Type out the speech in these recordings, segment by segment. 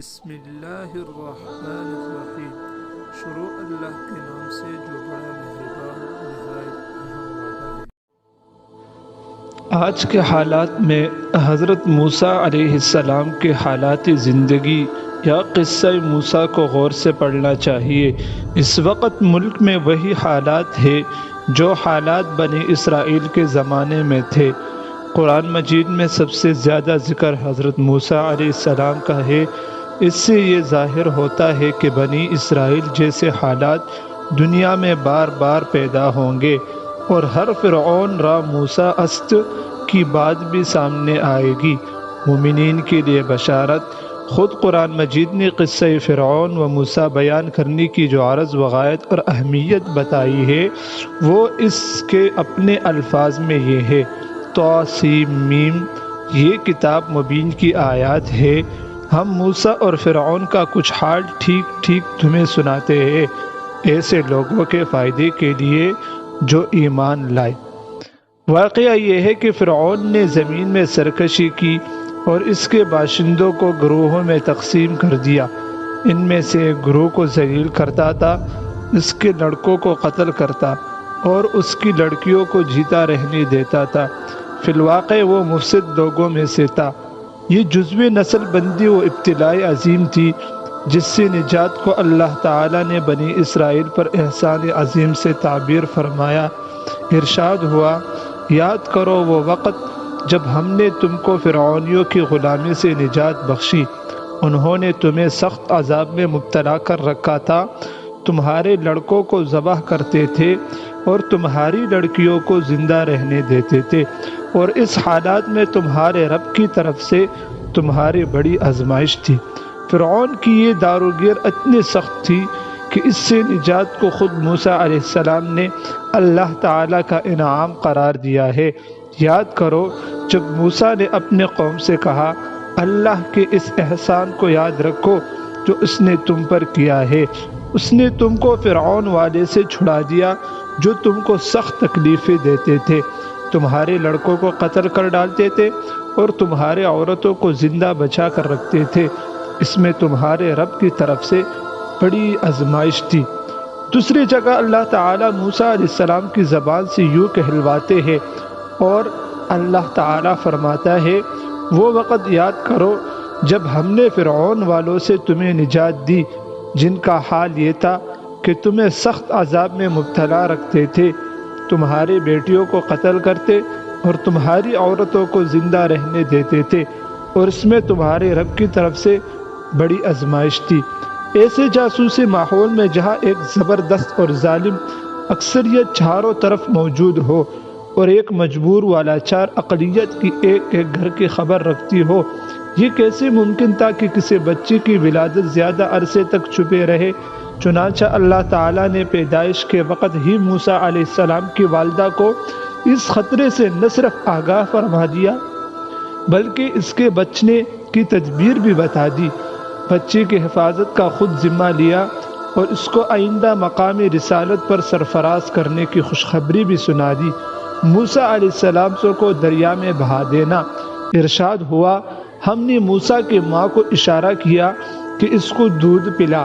بسم اللہ الرحمن الرحیم۔ شروع اللہ کے نام سے جو بڑا مہربان نہایت رحم والا ہے۔ آج کے حالات میں حضرت موسیٰ علیہ السلام کے حالات زندگی یا قصہ موسیٰ کو غور سے پڑھنا چاہیے۔ اس وقت ملک میں وہی حالات ہے جو حالات بنی اسرائیل کے زمانے میں تھے۔ قرآن مجید میں سب سے زیادہ ذکر حضرت موسیٰ علیہ السلام کا ہے۔ اس سے یہ ظاہر ہوتا ہے کہ بنی اسرائیل جیسے حالات دنیا میں بار بار پیدا ہوں گے، اور ہر فرعون را موسیٰ است کی بات بھی سامنے آئے گی۔ مومنین کے لیے بشارت۔ خود قرآن مجید نے قصہ فرعون و موسیٰ بیان کرنے کی جو عرض و غایت اور اہمیت بتائی ہے وہ اس کے اپنے الفاظ میں یہ ہے: طاسیم، یہ کتاب مبین کی آیات ہے۔ ہم موسیٰ اور فرعون کا کچھ حال ٹھیک ٹھیک تمہیں سناتے ہیں، ایسے لوگوں کے فائدے کے لیے جو ایمان لائے۔ واقعہ یہ ہے کہ فرعون نے زمین میں سرکشی کی اور اس کے باشندوں کو گروہوں میں تقسیم کر دیا۔ ان میں سے ایک گروہ کو ذلیل کرتا تھا، اس کے لڑکوں کو قتل کرتا اور اس کی لڑکیوں کو جیتا رہنے دیتا تھا۔ فی الواقع وہ مفسد لوگوں میں سے تھا۔ یہ جزوی نسل بندی و ابتلائی عظیم تھی جس سے نجات کو اللہ تعالیٰ نے بنی اسرائیل پر احسان عظیم سے تعبیر فرمایا۔ ارشاد ہوا: یاد کرو وہ وقت جب ہم نے تم کو فرعونیوں کی غلامی سے نجات بخشی، انہوں نے تمہیں سخت عذاب میں مبتلا کر رکھا تھا، تمہارے لڑکوں کو ذبح کرتے تھے اور تمہاری لڑکیوں کو زندہ رہنے دیتے تھے، اور اس حالات میں تمہارے رب کی طرف سے تمہاری بڑی آزمائش تھی۔ فرعون کی یہ داروگیر اتنی سخت تھی کہ اس سے نجات کو خود موسیٰ علیہ السلام نے اللہ تعالیٰ کا انعام قرار دیا ہے۔ یاد کرو جب موسیٰ نے اپنے قوم سے کہا: اللہ کے اس احسان کو یاد رکھو جو اس نے تم پر کیا ہے۔ اس نے تم کو فرعون والے سے چھڑا دیا جو تم کو سخت تکلیفیں دیتے تھے، تمہارے لڑکوں کو قتل کر ڈالتے تھے اور تمہارے عورتوں کو زندہ بچا کر رکھتے تھے۔ اس میں تمہارے رب کی طرف سے بڑی آزمائش تھی۔ دوسری جگہ اللہ تعالیٰ موسیٰ علیہ السلام کی زبان سے یوں کہلواتے ہیں اور اللہ تعالیٰ فرماتا ہے: وہ وقت یاد کرو جب ہم نے فرعون والوں سے تمہیں نجات دی، جن کا حال یہ تھا کہ تمہیں سخت عذاب میں مبتلا رکھتے تھے، تمہاری بیٹیوں کو قتل کرتے اور تمہاری عورتوں کو زندہ رہنے دیتے تھے، اور اس میں تمہارے رب کی طرف سے بڑی آزمائش تھی۔ ایسے جاسوسی ماحول میں جہاں ایک زبردست اور ظالم اکثریت چاروں طرف موجود ہو اور ایک مجبور و لاچار اقلیت کی ایک ایک گھر کی خبر رکھتی ہو، یہ کیسے ممکن تھا کہ کسی بچے کی ولادت زیادہ عرصے تک چھپے رہے؟ چنانچہ اللہ تعالیٰ نے پیدائش کے وقت ہی موسیٰ علیہ السلام کی والدہ کو اس خطرے سے نہ صرف آگاہ فرما دیا بلکہ اس کے بچنے کی تدبیر بھی بتا دی، بچے کی حفاظت کا خود ذمہ لیا اور اس کو آئندہ مقامی رسالت پر سرفراز کرنے کی خوشخبری بھی سنا دی۔ موسیٰ علیہ السلام کو دریا میں بہا دینا۔ ارشاد ہوا: ہم نے موسیٰ کی ماں کو اشارہ کیا کہ اس کو دودھ پلا،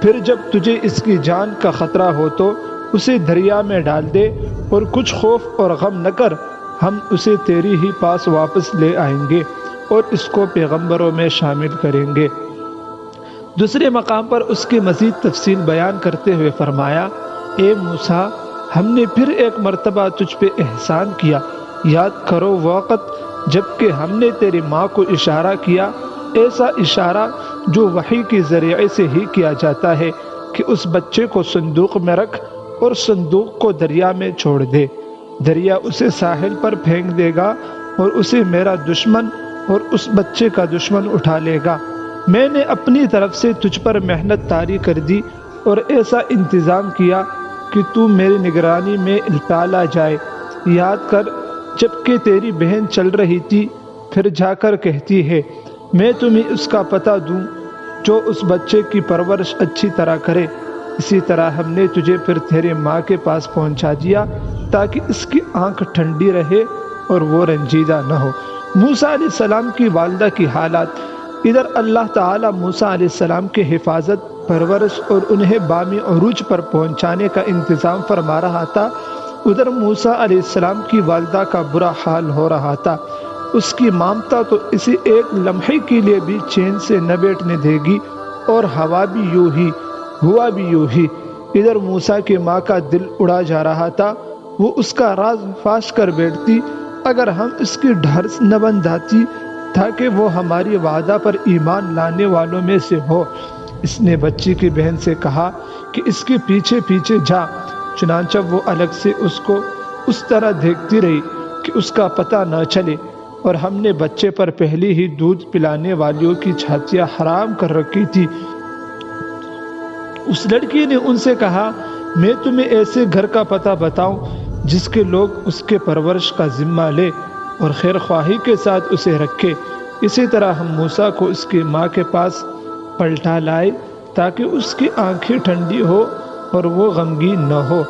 پھر جب تجھے اس کی جان کا خطرہ ہو تو اسے دریا میں ڈال دے، اور کچھ خوف اور غم نہ کر، ہم اسے تیری ہی پاس واپس لے آئیں گے اور اس کو پیغمبروں میں شامل کریں گے۔ دوسرے مقام پر اس کی مزید تفصیل بیان کرتے ہوئے فرمایا: اے موسیٰ، ہم نے پھر ایک مرتبہ تجھ پہ احسان کیا۔ یاد کرو وہ وقت جب کہ ہم نے تیری ماں کو اشارہ کیا، ایسا اشارہ جو وحی کے ذریعے سے ہی کیا جاتا ہے کہ اس بچے کو صندوق میں رکھ اور صندوق کو دریا میں چھوڑ دے، دریا اسے ساحل پر پھینک دے گا اور اسے میرا دشمن اور اس بچے کا دشمن اٹھا لے گا۔ میں نے اپنی طرف سے تجھ پر محنت طاری کر دی اور ایسا انتظام کیا کہ تو میری نگرانی میں پالا جائے۔ یاد کر جب کہ تیری بہن چل رہی تھی، پھر جا کر کہتی ہے میں تمہیں اس کا پتہ دوں جو اس بچے کی پرورش اچھی طرح کرے۔ اسی طرح ہم نے تجھے پھر تیرے ماں کے پاس پہنچا دیا تاکہ اس کی آنکھ ٹھنڈی رہے اور وہ رنجیدہ نہ ہو۔ موسیٰ علیہ السلام کی والدہ کی حالات ادھر اللہ تعالیٰ موسیٰ علیہ السلام کے حفاظت، پرورش اور انہیں بامی عروج پر پہنچانے کا انتظام فرما رہا تھا، ادھر موسیٰ علیہ السلام کی والدہ کا برا حال ہو رہا تھا۔ اس کی مامتا تو اسے ایک لمحے کے لیے بھی چین سے نہ بیٹھنے دے گی، اور ہوا بھی یوں ہی، ہوا بھی یوں ہی۔ ادھر موسیٰ کی ماں کا دل اڑا جا رہا تھا، وہ اس کا راز فاش کر بیٹھتی، اگر ہم اس کی ڈھارس نہ بندھاتی تاکہ وہ ہماری وعدہ پر ایمان لانے والوں میں سے ہو۔ اس نے بچی کی بہن سے کہا کہ اس کے پیچھے پیچھے جا، چنانچہ وہ الگ سے اس کو اس طرح دیکھتی رہی کہ اس کا پتہ نہ چلے، اور ہم نے بچے پر پہلے ہی دودھ پلانے والیوں کی چھاتیاں حرام کر رکھی تھی۔ اس لڑکی نے ان سے کہا، میں تمہیں ایسے گھر کا پتہ بتاؤں جس کے لوگ اس کے پرورش کا ذمہ لے اور خیر خواہی کے ساتھ اسے رکھے۔ اسی طرح ہم موسیٰ کو اس کی ماں کے پاس پلٹا لائے تاکہ اس کی آنکھیں ٹھنڈی ہو اور وہ غمگین نہ ہو۔